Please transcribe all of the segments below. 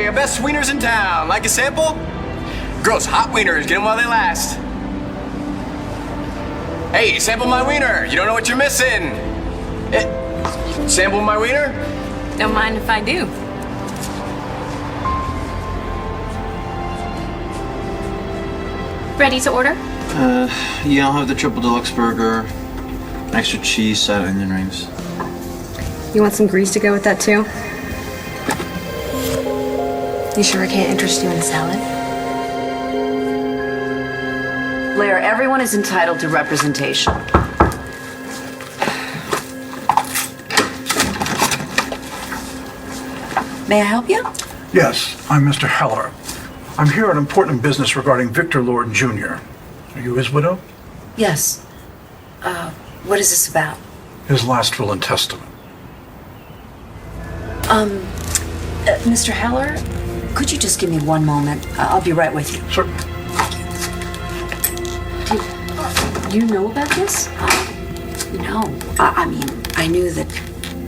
our best wieners in town. Like a sample? Girls, hot wieners. Get them while they last. Hey, sample my wiener. You don't know what you're missing. Sample my wiener? Don't mind if I do. Ready to order? Yeah, I'll have the triple deluxe burger, extra cheese, side onion rings. You want some grease to go with that too? You sure I can't interest you in a salad? Blair, everyone is entitled to representation. May I help you? Yes, I'm Mr. Heller. I'm here on important business regarding Victor Lord Jr. Are you his widow? Yes. What is this about? His last will and testament. Mr. Heller, could you just give me one moment? I'll be right with you. Sir? You know about this? No. I mean, I knew that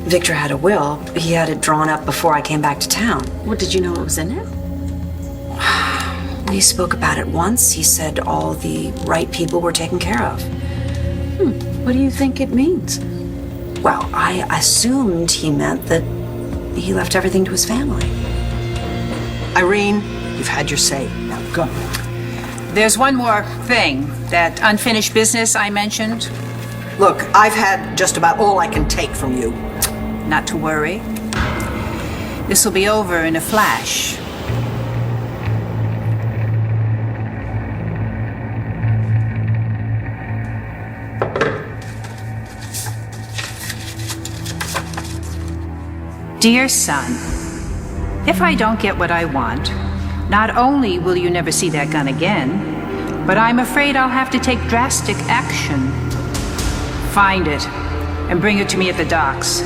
Victor had a will. He had it drawn up before I came back to town. What, did you know what was in it? We spoke about it once. He said all the right people were taken care of. What do you think it means? Well, I assumed he meant that he left everything to his family. Irene, you've had your say. Now go. There's one more thing, that unfinished business I mentioned. Look, I've had just about all I can take from you. Not to worry. This will be over in a flash. Dear son, if I don't get what I want, not only will you never see that gun again, but I'm afraid I'll have to take drastic action. Find it and bring it to me at the docks,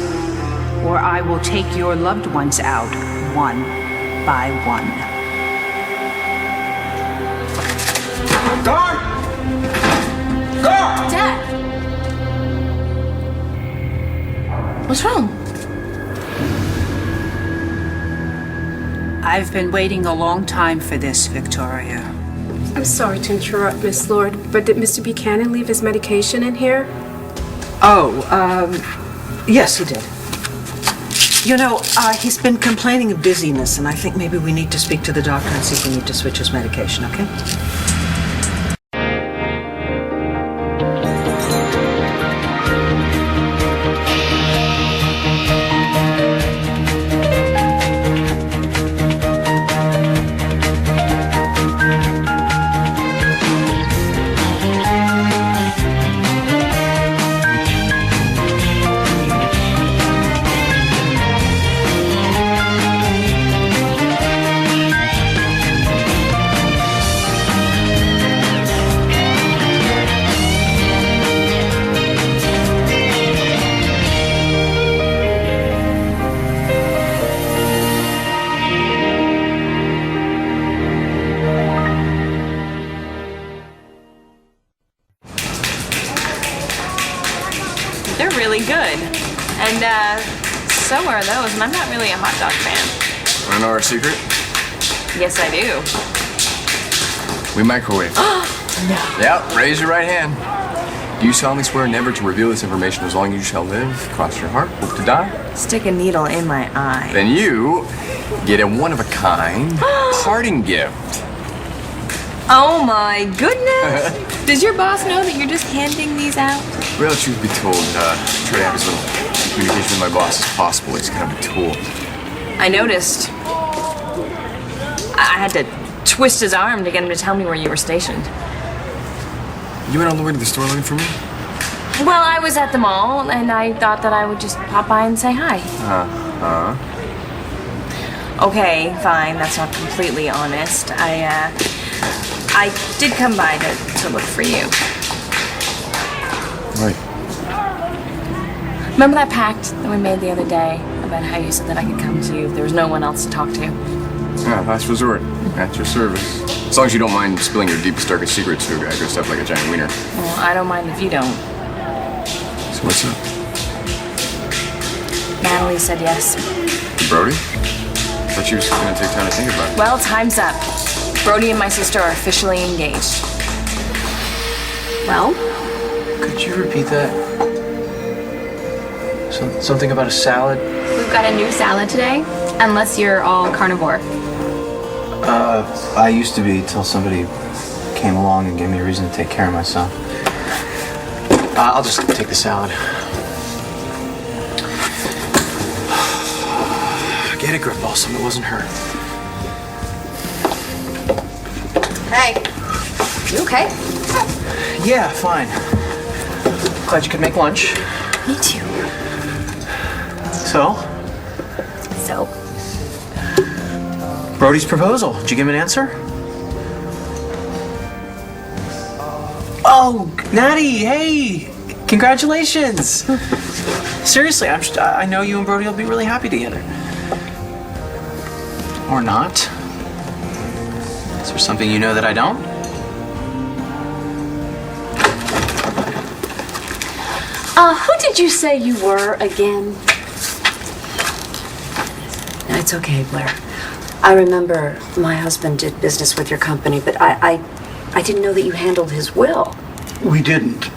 or I will take your loved ones out one by one. Guard! Guard! Dad! What's wrong? I've been waiting a long time for this, Victoria. I'm sorry to interrupt, Miss Lord, but did Mr. Buchanan leave his medication in here? Yes, he did. You know, he's been complaining of dizziness, and I think maybe we need to speak to the doctor and see if we need to switch his medication, okay? They're really good. And, so are those, and I'm not really a hot dog fan. Wanna know our secret? Yes, I do. We microwave. No. Yeah, raise your right hand. Do you solemnly swear never to reveal this information as long as you shall live? Cross your heart, hope to die? Stick a needle in my eye. Then you get a one-of-a-kind parting gift. Oh my goodness! Does your boss know that you're just handing these out? Well, truth be told, try to have as little communication with my boss as possible. He's kind of a tool. I noticed. I had to twist his arm to get him to tell me where you were stationed. You went all the way to the store looking for me? Well, I was at the mall, and I thought that I would just pop by and say hi. Okay, fine. That's not completely honest. I did come by to look for you. Right. Remember that pact that we made the other day about how you said that I could come to you if there was no one else to talk to? Yeah, last resort. At your service. As long as you don't mind spilling your deepest, darkest secrets to a guy dressed up like a giant wiener. Well, I don't mind if you don't. So what's up? Natalie said yes. Brody? Thought you was gonna take time to think about it. Well, time's up. Brody and my sister are officially engaged. Well, Could you repeat that? Something about a salad? we've got a new salad today, unless you're all carnivore. I used to be till somebody came along and gave me a reason to take care of myself. I'll just take the salad. Get a grip, Balsam. It wasn't her. Hey, you okay? Yeah, fine. Glad you could make lunch. Me too. So, So, Brody's proposal. Did you give him an answer? Oh, Natty, hey! Congratulations! Seriously, I know you and Brody will be really happy together. Or not. Is there something you know that I don't? Who did you say you were again? No, it's okay, Blair. I remember my husband did business with your company, but I didn't know that you handled his will. We didn't.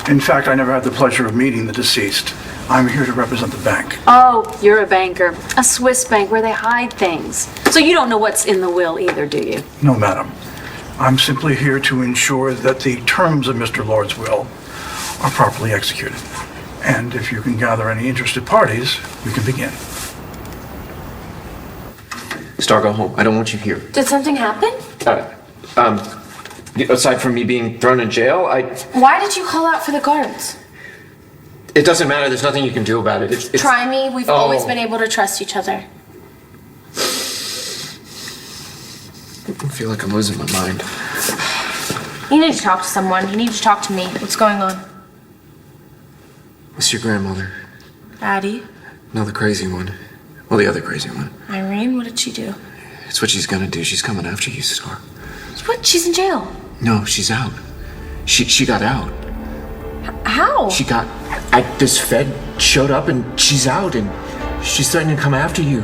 In fact, I never had the pleasure of meeting the deceased. I'm here to represent the bank. Oh, you're a banker. A Swiss bank where they hide things. So you don't know what's in the will either, do you? No, madam. I'm simply here to ensure that the terms of Mr. Lord's will are properly executed. And if you can gather any interested parties, we can begin. Star, go home. I don't want you here. Did something happen? Aside from me being thrown in jail, Why did you call out for the guards? it doesn't matter. There's nothing you can do about it. It's Try me. We've always been able to trust each other. I feel like I'm losing my mind. You need to talk to someone. You need to talk to me. What's going on? It's your grandmother. Addie? No, the crazy one. Well, the other crazy one. Irene? What did she do? It's what she's gonna do. She's coming after you, Star. What? She's in jail. No, she's out. She got out. How? This Fed showed up and she's out and she's threatening to come after you.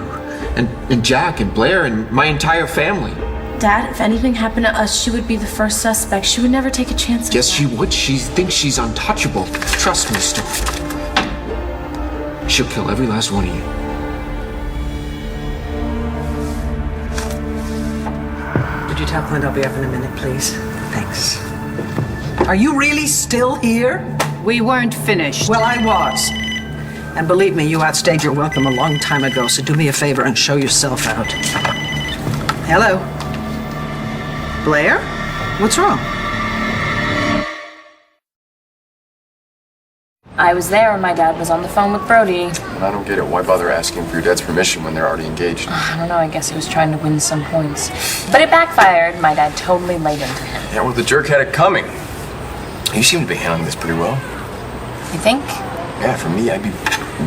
And Jack and Blair and my entire family. Dad, if anything happened to us, she would be the first suspect. She would never take a chance. Yes, she would. She thinks she's untouchable. Trust me, Star. She'll kill every last one of you. Could you tell Clint I'll be up in a minute, please? Thanks. Are you really still here? We weren't finished. Well, I was. And believe me, you outstayed your welcome a long time ago, so do me a favor and show yourself out. Hello? Blair? What's wrong? I was there when my dad was on the phone with Brody. I don't get it. Why bother asking for your dad's permission when they're already engaged? I don't know. I guess he was trying to win some points. But it backfired. My dad totally laid into him. Yeah, well, the jerk had it coming. You seem to be handling this pretty well. You think? Yeah, for me, I'd be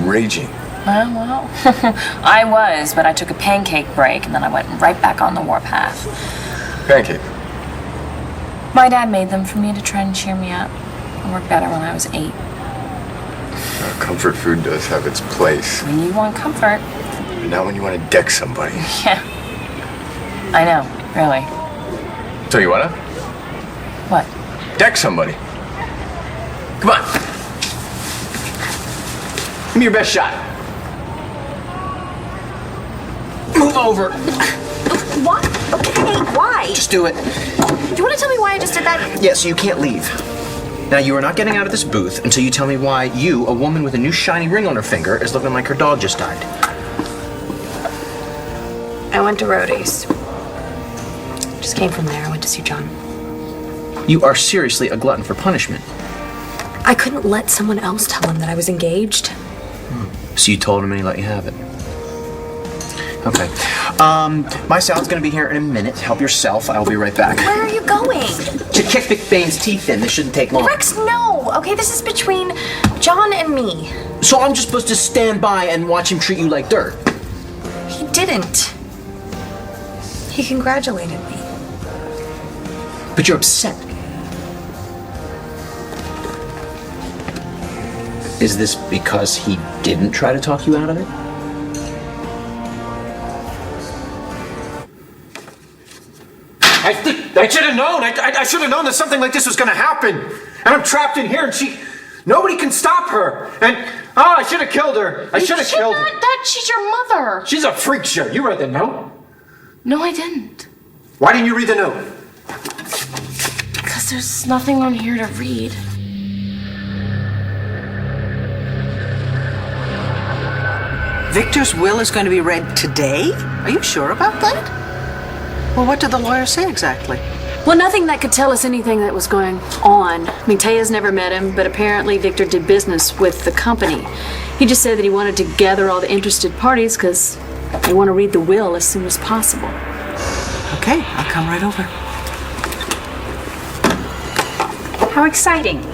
raging. Well, I was, but I took a pancake break and then I went right back on the warpath. Pancake. My dad made them for me to try and cheer me up. It worked better when I was 8. Comfort food does have its place. When you want comfort. But not when you want to deck somebody. Yeah. I know, really. Tell you what, huh? What? Deck somebody. Come on. Give me your best shot. Move over. What? Okay, why? Just do it. Do you want to tell me why I just did that? Yeah, so you can't leave. Now, you are not getting out of this booth until you tell me why you, a woman with a new shiny ring on her finger, is looking like her dog just died. I went to Rhodey's. Just came from there. I went to see John. You are seriously a glutton for punishment. I couldn't let someone else tell him that I was engaged. So you told him and he let you have it. Okay. My salad's gonna be here in a minute. Help yourself. I'll be right back. Where are you going? To kick McBain's teeth in. This shouldn't take long. Rex, no. Okay, this is between John and me. So I'm just supposed to stand by and watch him treat you like dirt? He didn't. He congratulated me. But you're upset. Is this because he didn't try to talk you out of it? I should have known. I should have known that something like this was going to happen. And I'm trapped in here, and nobody can stop her. And I should have killed her. I should have killed her. She's your mother. She's a freak show. You read the note? No, I didn't. Why didn't you read the note? Because there's nothing on here to read. Victor's will is going to be read today? Are you sure about that? Well, what did the lawyer say exactly? Well, nothing that could tell us anything that was going on. I mean, Taya's never met him, but apparently Victor did business with the company. He just said that he wanted to gather all the interested parties because they want to read the will as soon as possible. Okay, I'll come right over. How exciting.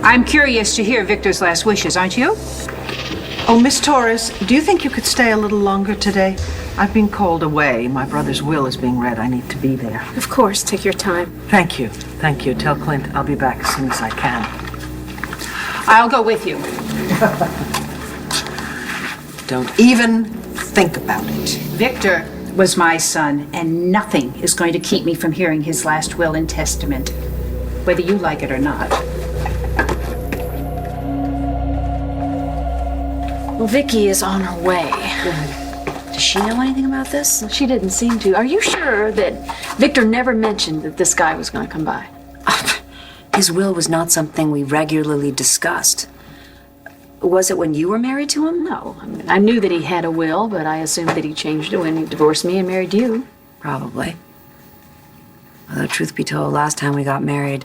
I'm curious to hear Victor's last wishes, aren't you? Oh, Miss Torres, do you think you could stay a little longer today? I've been called away. My brother's will is being read. I need to be there. Of course, take your time. Thank you. Thank you. Tell Clint I'll be back as soon as I can. I'll go with you. Don't even think about it. Victor was my son, and nothing is going to keep me from hearing his last will and testament, whether you like it or not. Well, Vicky is on her way. Does she know anything about this? She didn't seem to. Are you sure that Victor never mentioned that this guy was going to come by? His will was not something we regularly discussed. Was it when you were married to him? No. I mean, I knew that he had a will, but I assumed that he changed it when he divorced me and married you. Probably. Although, truth be told, last time we got married,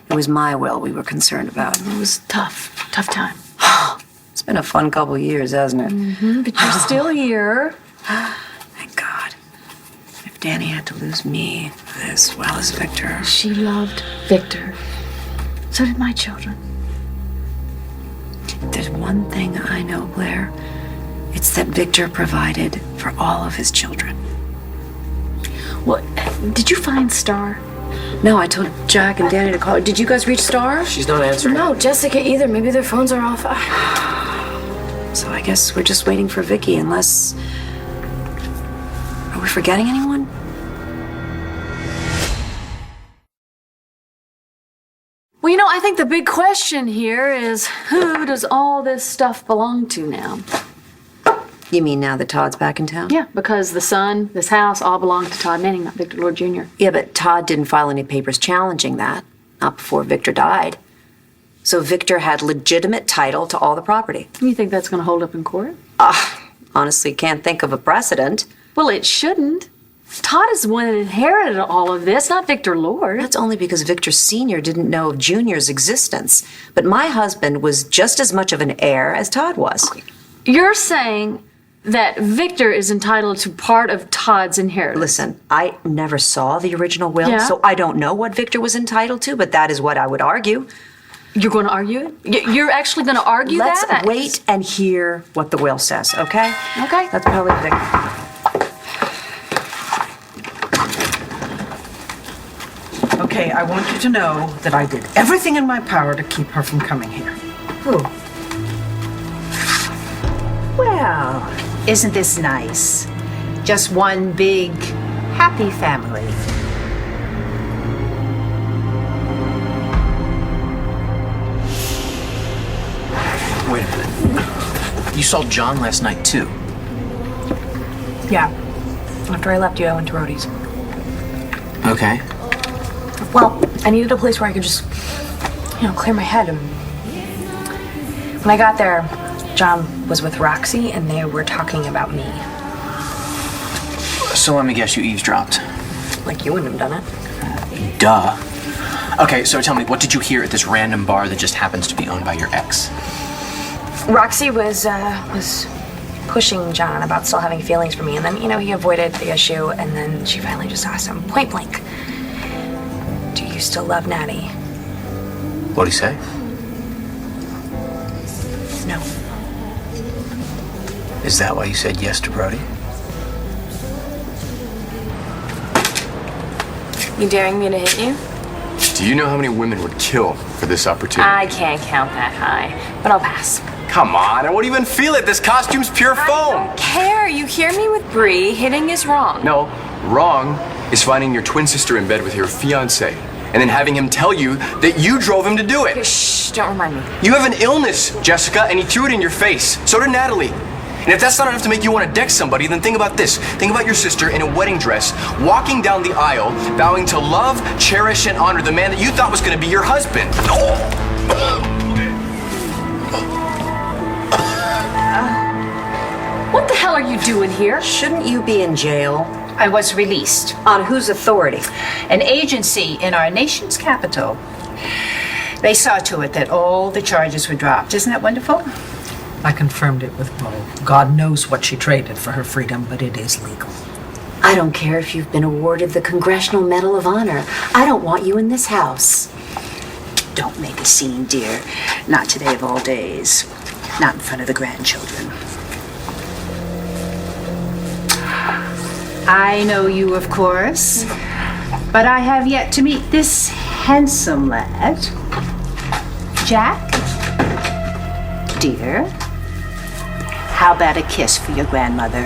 it was my will we were concerned about. It was tough. Tough time. It's been a fun couple years, hasn't it? Mm-hmm, but you're still here. Thank God. If Danny had to lose me as well as Victor. She loved Victor. So did my children. There's one thing I know, Blair. It's that Victor provided for all of his children. Well, did you find Star? No, I told Jack and Danny to call her. Did you guys reach Star? She's not answering. No, Jessica either. Maybe their phones are off. So I guess we're just waiting for Vicky, unless... Are we forgetting anyone? Well, you know, I think the big question here is who does all this stuff belong to now? You mean now that Todd's back in town? Yeah, because the son, this house, all belong to Todd Manning, not Victor Lord Jr. Yeah, but Todd didn't file any papers challenging that. Not before Victor died. So Victor had legitimate title to all the property. You think that's going to hold up in court? Honestly, can't think of a precedent. Well, it shouldn't. Todd is the one that inherited all of this, not Victor Lord. That's only because Victor Sr. didn't know of Junior's existence. But my husband was just as much of an heir as Todd was. You're saying that Victor is entitled to part of Todd's inheritance. Listen, I never saw the original will, Yeah? so I don't know what Victor was entitled to, but that is what I would argue. You're going to argue it? You're actually going to argue Let's that? wait and hear what the will says, okay? Okay. That's probably Victor. Okay, I want you to know that I did everything in my power to keep her from coming here. Who? Well, isn't this nice? Just one big, happy family. Wait a minute. You saw John last night, too. Yeah. After I left you, I went to Rhodey's. Okay. Well, I needed a place where I could just, clear my head. And when I got there, John was with Roxy, and they were talking about me. So let me guess, you eavesdropped. Like you wouldn't have done it. Duh. Okay, so tell me, what did you hear at this random bar that just happens to be owned by your ex? Roxy was pushing John about still having feelings for me, and then, he avoided the issue, and then she finally just asked him point blank, "Do you still love Natty?" What'd he say? No. Is that why you said yes to Brody? You daring me to hit you? Do you know how many women would kill for this opportunity? I can't count that high, but I'll pass. Come on, I won't even feel it. This costume's pure foam. I don't care. You hear me with Bree. Hitting is wrong. No, Wrong is finding your twin sister in bed with your fiancé and then having him tell you that you drove him to do it. Shh, don't remind me. You have an illness, Jessica, and he threw it in your face. So did Natalie. And if that's not enough to make you want to deck somebody, then think about this. Think about your sister in a wedding dress, walking down the aisle, vowing to love, cherish, and honor the man that you thought was going to be your husband. What the hell are you doing here? Shouldn't you be in jail? I was released. On whose authority? An agency in our nation's capital. They saw to it that all the charges were dropped. Isn't that wonderful? I confirmed it with Bo. God knows what she traded for her freedom, but it is legal. I don't care if you've been awarded the Congressional Medal of Honor. I don't want you in this house. Don't make a scene, dear. Not today of all days. Not in front of the grandchildren. I know you, of course, but I have yet to meet this handsome lad. Jack? Dear, how about a kiss for your grandmother?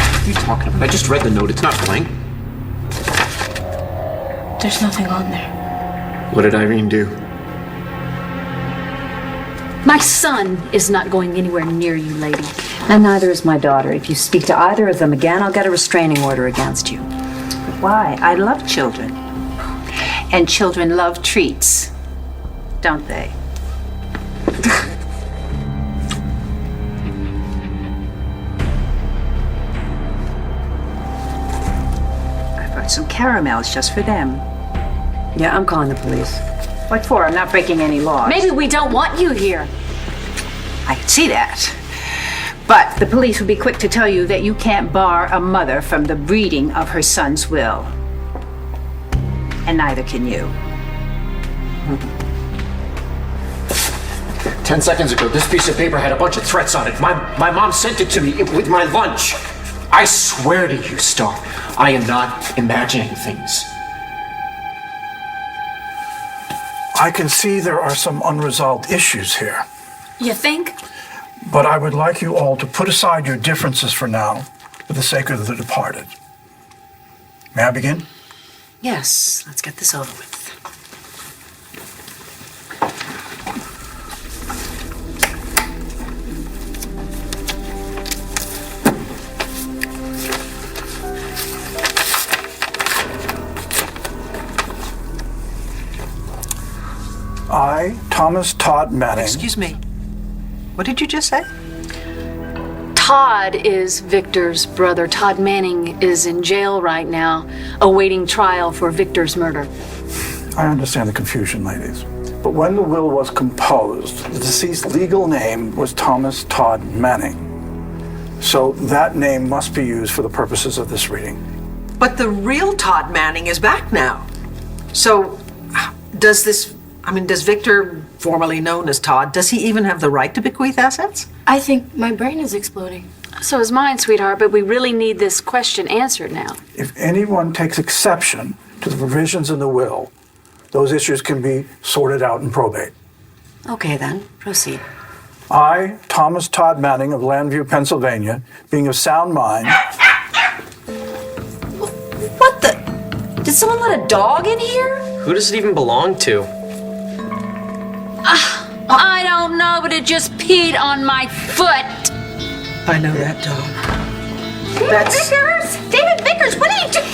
What are you talking about? I just read the note. It's not blank. There's nothing on there. What did Irene do? My son is not going anywhere near you, lady. And neither is my daughter. If you speak to either of them again, I'll get a restraining order against you. Why? I love children. And children love treats, don't they? I brought some caramels just for them. Yeah, I'm calling the police. What for? I'm not breaking any laws. Maybe we don't want you here. I can see that. But the police will be quick to tell you that you can't bar a mother from the reading of her son's will. And neither can you. 10 seconds ago, this piece of paper had a bunch of threats on it. My mom sent it to me with my lunch. I swear to you, Star, I am not imagining things. I can see there are some unresolved issues here, You think? but I would like you all to put aside your differences for now for the sake of the departed. May I begin? Yes, let's get this over with. I, Thomas Todd Manning. Excuse me. What did you just say? Todd is Victor's brother. Todd Manning is in jail right now, awaiting trial for Victor's murder. I understand the confusion, ladies. But when the will was composed, the deceased's legal name was Thomas Todd Manning. So that name must be used for the purposes of this reading. But the real Todd Manning is back now. So, does Victor, formerly known as Todd, does he even have the right to bequeath assets? I think my brain is exploding. So is mine, sweetheart, but we really need this question answered now. If anyone takes exception to the provisions in the will, those issues can be sorted out in probate. Okay, then, proceed. I, Thomas Todd Manning of Landview, Pennsylvania, being of sound mind. What the? Did someone let a dog in here? Who does it even belong to? I don't know, but it just peed on my foot. I know that dog. That's... Vickers! David Vickers, what are you doing?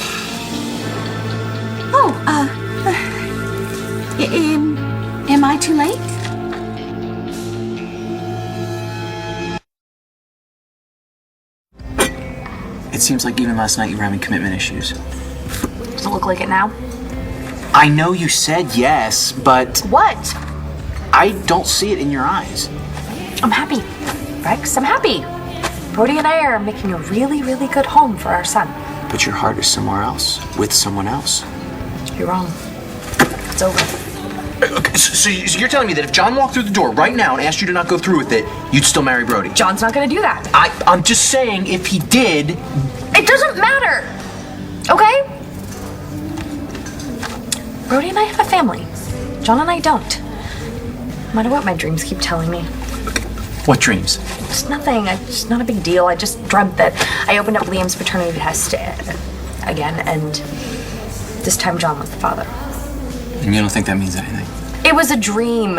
Am I too late? It seems like even last night you were having commitment issues. Does it look like it now? I know you said yes, but What? I don't see it in your eyes. I'm happy, Rex. I'm happy. Brody and I are making a really, really good home for our son. But your heart is somewhere else, with someone else. You're wrong. It's over. Okay, so you're telling me that if John walked through the door right now and asked you to not go through with it, you'd still marry Brody? John's not gonna do that. I'm just saying, if he did... It doesn't matter. Okay? Brody and I have a family. John and I don't. No matter what my dreams keep telling me. What dreams? It's nothing. It's not a big deal. I just dreamt that I opened up Liam's paternity test again, and this time John was the father. And you don't think that means anything? It was a dream.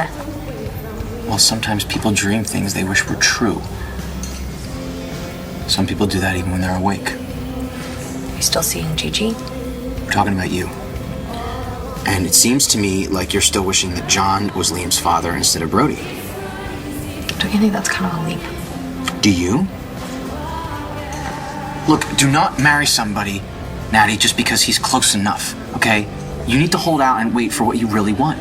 Well, sometimes people dream things they wish were true. Some people do that even when they're awake. You still seeing Gigi? We're talking about you. And it seems to me like you're still wishing that John was Liam's father instead of Brody. Don't you think that's kind of a leap? Do you? Look, do not marry somebody, Natty, just because he's close enough, okay? You need to hold out and wait for what you really want.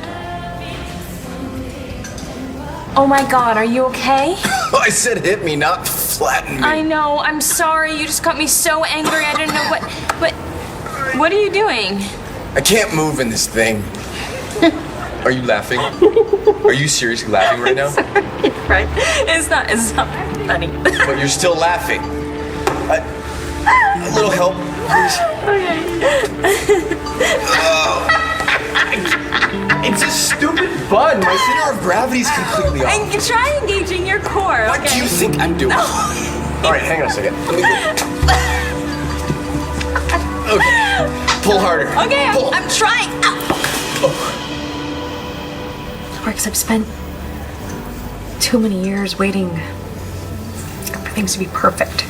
Oh my God, are you okay? I said hit me, not flatten me. I know, I'm sorry. You just got me so angry. I didn't know what are you doing? I can't move in this thing. Are you laughing? Are you seriously laughing right now? Right? It's not funny. But you're still laughing. A little help, please. It's a stupid bun. My center of gravity's completely off. And try engaging your core. What do you think I'm doing? All right, hang on a second. Let me okay, pull harder. Okay, Pull. I'm trying. Rex, I've spent too many years waiting for things to be perfect.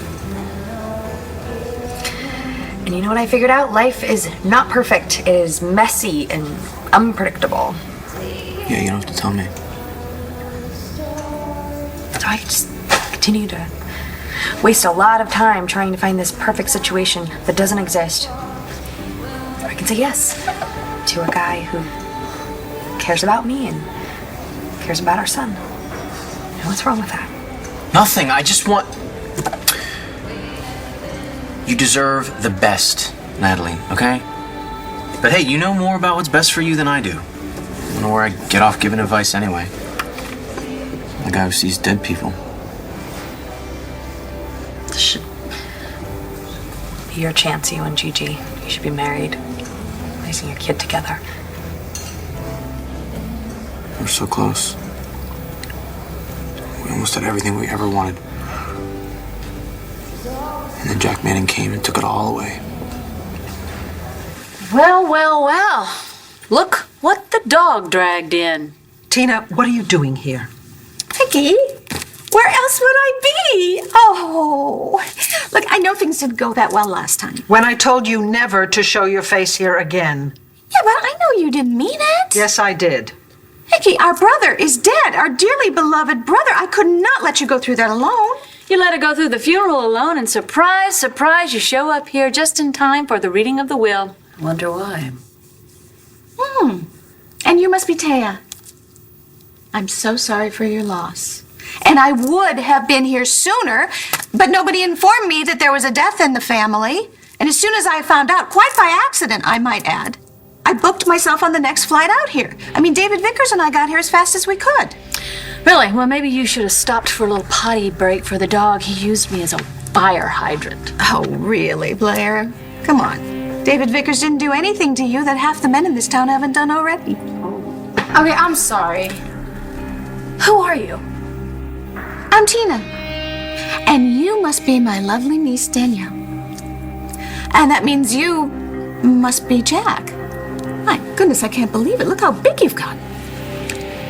And you know what I figured out? Life is not perfect. It is messy and unpredictable. Yeah, you don't have to tell me. So I just continue to waste a lot of time trying to find this perfect situation that doesn't exist. Or I can say yes to a guy who cares about me and cares about our son. And what's wrong with that? Nothing. I just want... You deserve the best, Natalie, okay? But hey, you know more about what's best for you than I do. I don't know where I get off giving advice anyway. I'm the guy who sees dead people. This should be your chance, you and Gigi. You should be married, raising a kid together. We're so close. We almost had everything we ever wanted. And then Jack Manning came and took it all away. Well, well, well. Look what the dog dragged in. Tina, what are you doing here? Vicky, where else would I be? Oh, look, I know things didn't go that well last time. When I told you never to show your face here again. Yeah, but I know you didn't mean it. Yes, I did. Vicky, our brother is dead, our dearly beloved brother. I could not let you go through that alone. You let her go through the funeral alone, and surprise, surprise, you show up here just in time for the reading of the will. Wonder why. And you must be Taya. I'm so sorry for your loss. And I would have been here sooner, but nobody informed me that there was a death in the family. And as soon as I found out, quite by accident, I might add, I booked myself on the next flight out here. I mean, David Vickers and I got here as fast as we could. Really? Well, maybe you should have stopped for a little potty break for the dog. He used me as a fire hydrant. Oh, really, Blair? Come on. David Vickers didn't do anything to you that half the men in this town haven't done already. Okay, I'm sorry. Who are you? I'm Tina. And you must be my lovely niece, Danielle. And that means you must be Jack. My goodness, I can't believe it. Look how big you've got.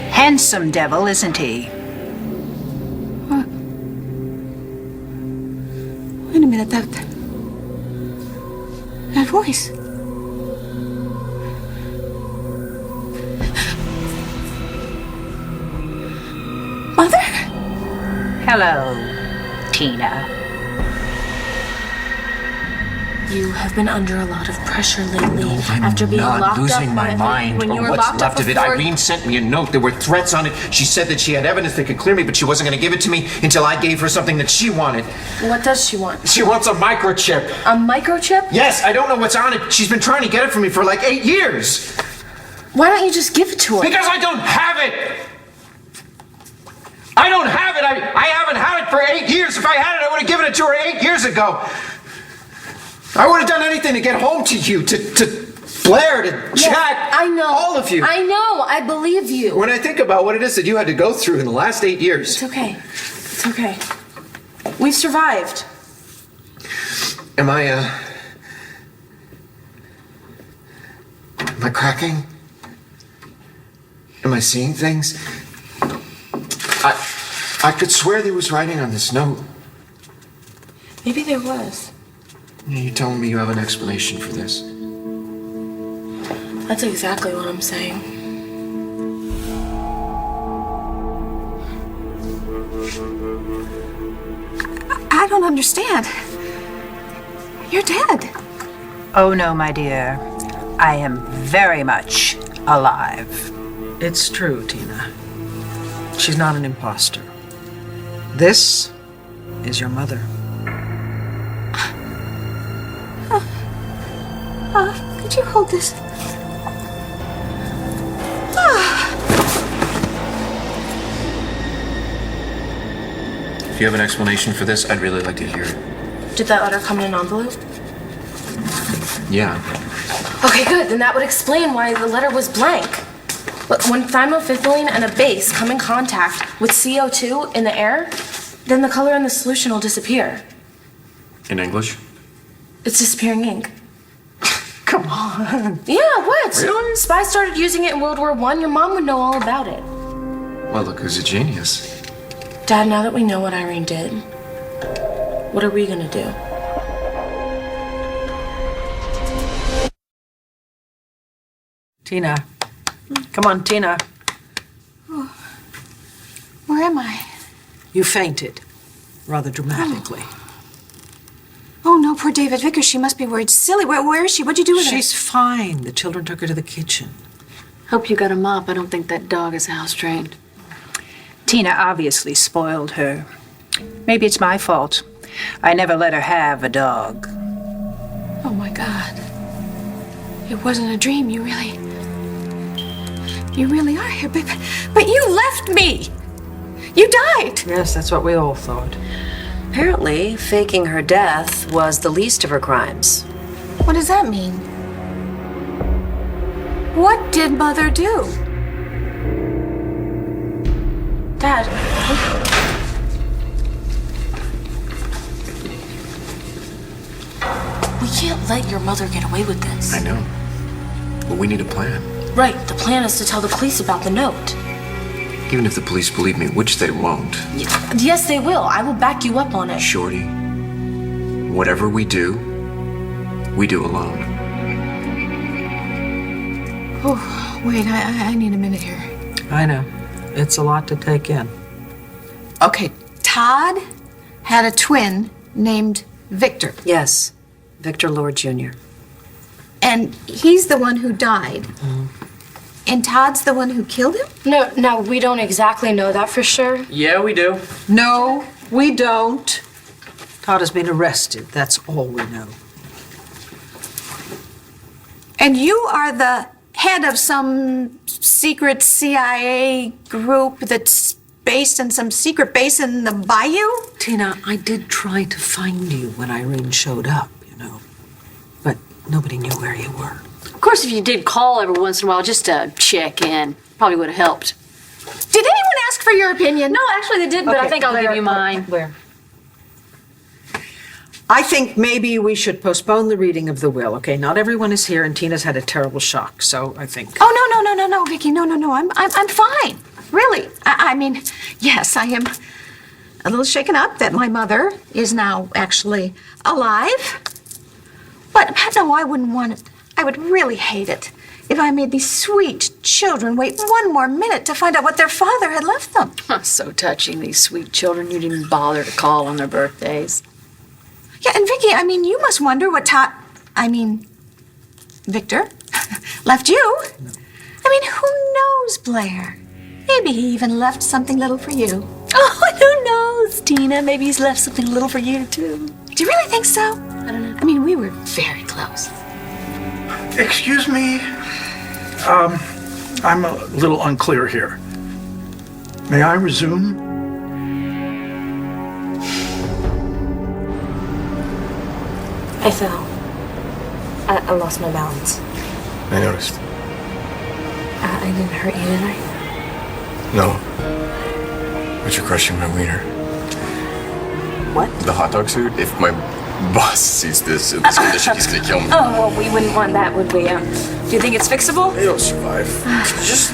Handsome devil, isn't he? What? Wait a minute, that voice. Mother? Hello, Tina. You have been under a lot of pressure lately. I'm after being not locked losing up my mind when you on were what's locked left up of it. before. Irene sent me a note. There were threats on it. She said that she had evidence that could clear me, but she wasn't going to give it to me until I gave her something that she wanted. What does she want? She wants a microchip. A microchip? Yes, I don't know what's on it. She's been trying to get it from me for like 8 years. Why don't you just give it to her? Because I don't have it. I don't have it. I haven't had it for 8 years. If I had it, I would have given it to her 8 years ago. I would have done anything to get home to you, to Blair, to Jack. I know. All of you. I know. I believe you. When I think about what it is that you had to go through in the last 8 years. It's okay. It's okay. We've survived. Am I cracking? Am I seeing things? I could swear there was writing on this note. Maybe there was. You're telling me you have an explanation for this? That's exactly what I'm saying. I don't understand. You're dead. Oh no, my dear. I am very much alive. It's true, Tina. She's not an imposter. This is your mother. Could you hold this? If you have an explanation for this, I'd really like to hear it. Did that letter come in an envelope? Yeah. Okay, good. Then that would explain why the letter was blank. Look, when thymophenylene and a base come in contact with CO2 in the air, then the color in the solution will disappear. In English? It's disappearing ink. Come on. Yeah, what? Really? Spies started using it in World War I. Your mom would know all about it. Well, look who's a genius. Dad, now that we know what Irene did, what are we gonna do? Tina. Come on, Tina. Where am I? You fainted. Rather dramatically. Oh no, poor David Vickers. She must be worried. Silly. Where is she? What'd you do with her? She's fine. The children took her to the kitchen. Hope you got a mop. I don't think that dog is house trained. Tina obviously spoiled her. Maybe it's my fault. I never let her have a dog. Oh my God. It wasn't a dream. You really are here. But you left me. You died. Yes, that's what we all thought. Apparently, faking her death was the least of her crimes. What does that mean? What did Mother do? Dad. We can't let your mother get away with this. I know. But we need a plan. Right, the plan is to tell the police about the note. Even if the police believe me, which they won't. Yes, they will. I will back you up on it. Shorty, whatever we do alone. Oh, wait, I need a minute here. I know. It's a lot to take in. Okay, Todd had a twin named Victor. Yes, Victor Lord Jr. And he's the one who died. And Todd's the one who killed him? No, we don't exactly know that for sure. Yeah, we do. No, we don't. Todd has been arrested. That's all we know. And you are the head of some secret CIA group that's based in some secret base in the bayou? Tina, I did try to find you when Irene showed up, but nobody knew where you were. Of course, if you did call every once in a while just to check in, probably would have helped. Did anyone ask for your opinion? No, actually they did, but I think I'll give you mine. Where? I think maybe we should postpone the reading of the will, okay? Not everyone is here, and Tina's had a terrible shock, so I think... Oh, no, Vicky, no. I'm fine. Really. I mean, yes, I am a little shaken up that my mother is now actually alive. But no, I wouldn't want it. I would really hate it if I made these sweet children wait one more minute to find out what their father had left them. So touching, these sweet children. You didn't bother to call on their birthdays. Yeah, and Vicky, I mean, you must wonder what Victor left you. No. I mean, who knows, Blair? Maybe he even left something little for you. Oh, who knows, Tina? Maybe he's left something little for you, too. Do you really think so? I don't know. I mean, we were very close. Excuse me. I'm a little unclear here. May I resume? I fell. I lost my balance. I noticed. I didn't hurt you, did I? No. But you're crushing my wiener. What? The hot dog suit? If my boss sees this in this condition, he's gonna kill me. Oh, well, we wouldn't want that, would we? Do you think it's fixable? It'll survive. Can you just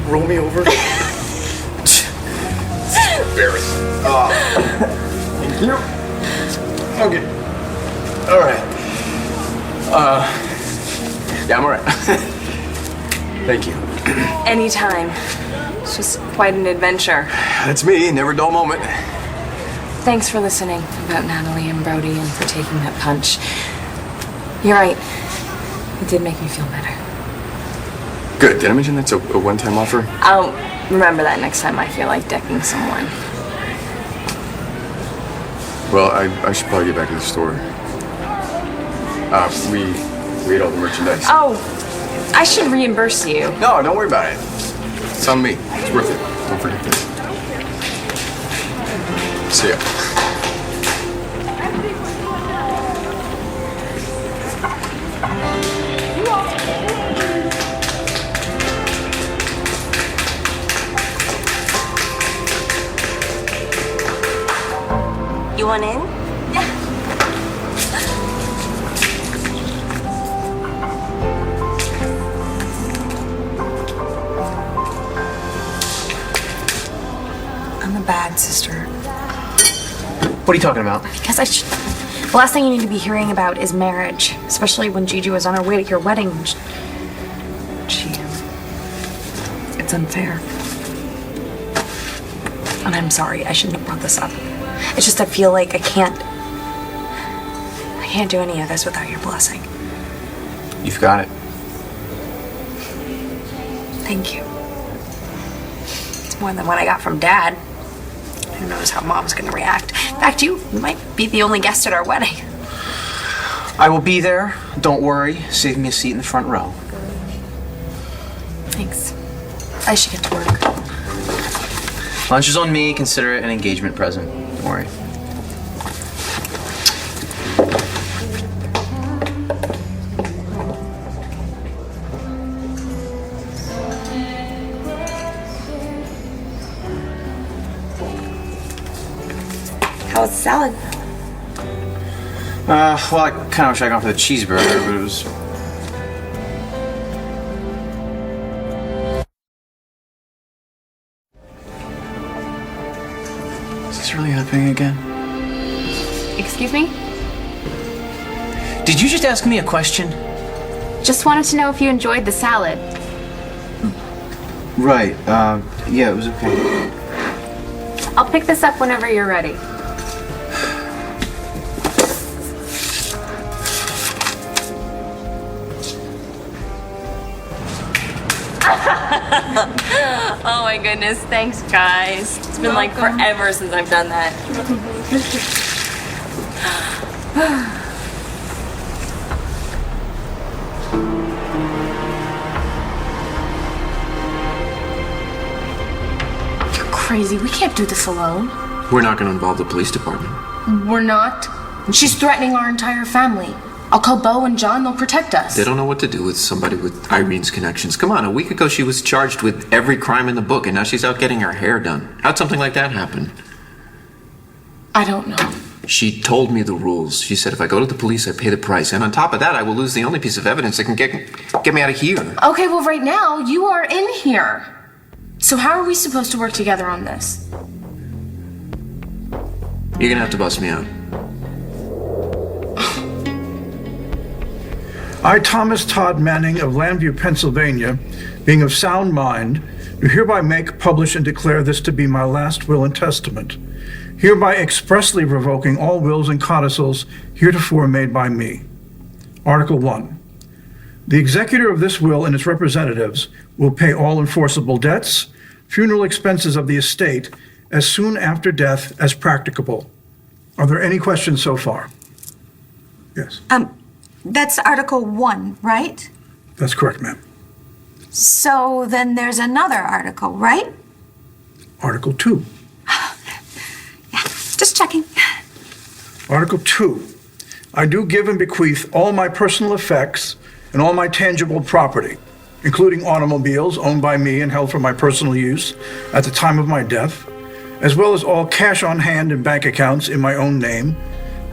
roll me over? This is embarrassing. Thank you. Okay. All right. Yeah, I'm all right. Thank you. Anytime. It's just quite an adventure. That's me, never a dull moment. Thanks for listening about Natalie and Brody and for taking that punch. You're right. It did make me feel better. Good. Did I mention that's a one-time offer? I'll remember that next time I feel like decking someone. Well, I should probably get back to the store. We ate all the merchandise. Oh, I should reimburse you. No, don't worry about it. It's on me. It's worth it. Don't forget that. See ya. You want in? I'm a bad sister. What are you talking about? Because the last thing you need to be hearing about is marriage, especially when Gigi was on her way to your wedding. It's unfair. And I'm sorry, I shouldn't have brought this up. It's just I feel like I can't do any of this without your blessing. You've got it. Thank you. It's more than what I got from Dad. Who knows how Mom's gonna react. In fact, you might be the only guest at our wedding. I will be there. Don't worry. Save me a seat in the front row. Thanks. I should get to work. Lunch is on me. Consider it an engagement present. Don't worry. How was the salad? Well, I kind of wish I'd gone for the cheeseburger, but it was... Is this really happening again? Excuse me? Did you just ask me a question? Just wanted to know if you enjoyed the salad. Right, yeah, it was okay. I'll pick this up whenever you're ready. Oh my goodness, thanks guys. It's been like forever since I've done that. You're crazy, we can't do this alone. We're not going to involve the police department. We're not. She's threatening our entire family. I'll call Bo and John, they'll protect us. They don't know what to do with somebody with Irene's connections. Come on, a week ago she was charged with every crime in the book, and now she's out getting her hair done. How'd something like that happen? I don't know. She told me the rules. She said if I go to the police, I pay the price. And on top of that, I will lose the only piece of evidence that can get me out of here. Okay, well right now, you are in here. So how are we supposed to work together on this? You're gonna have to bust me out. I, Thomas Todd Manning of Landview, Pennsylvania, being of sound mind, do hereby make, publish, and declare this to be my last will and testament, hereby expressly revoking all wills and codicils heretofore made by me. Article 1. The executor of this will and its representatives will pay all enforceable debts, funeral expenses of the estate, as soon after death as practicable. Are there any questions so far? Yes. That's Article 1, right? That's correct, ma'am. So then there's another article, right? Article 2. Just checking. Article 2. I do give and bequeath all my personal effects and all my tangible property, including automobiles owned by me and held for my personal use at the time of my death, as well as all cash on hand and bank accounts in my own name,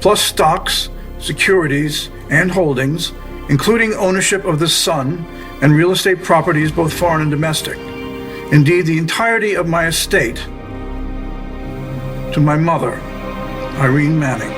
plus stocks, securities, and holdings, including ownership of the son and real estate properties, both foreign and domestic. Indeed, the entirety of my estate to my mother, Irene Manning.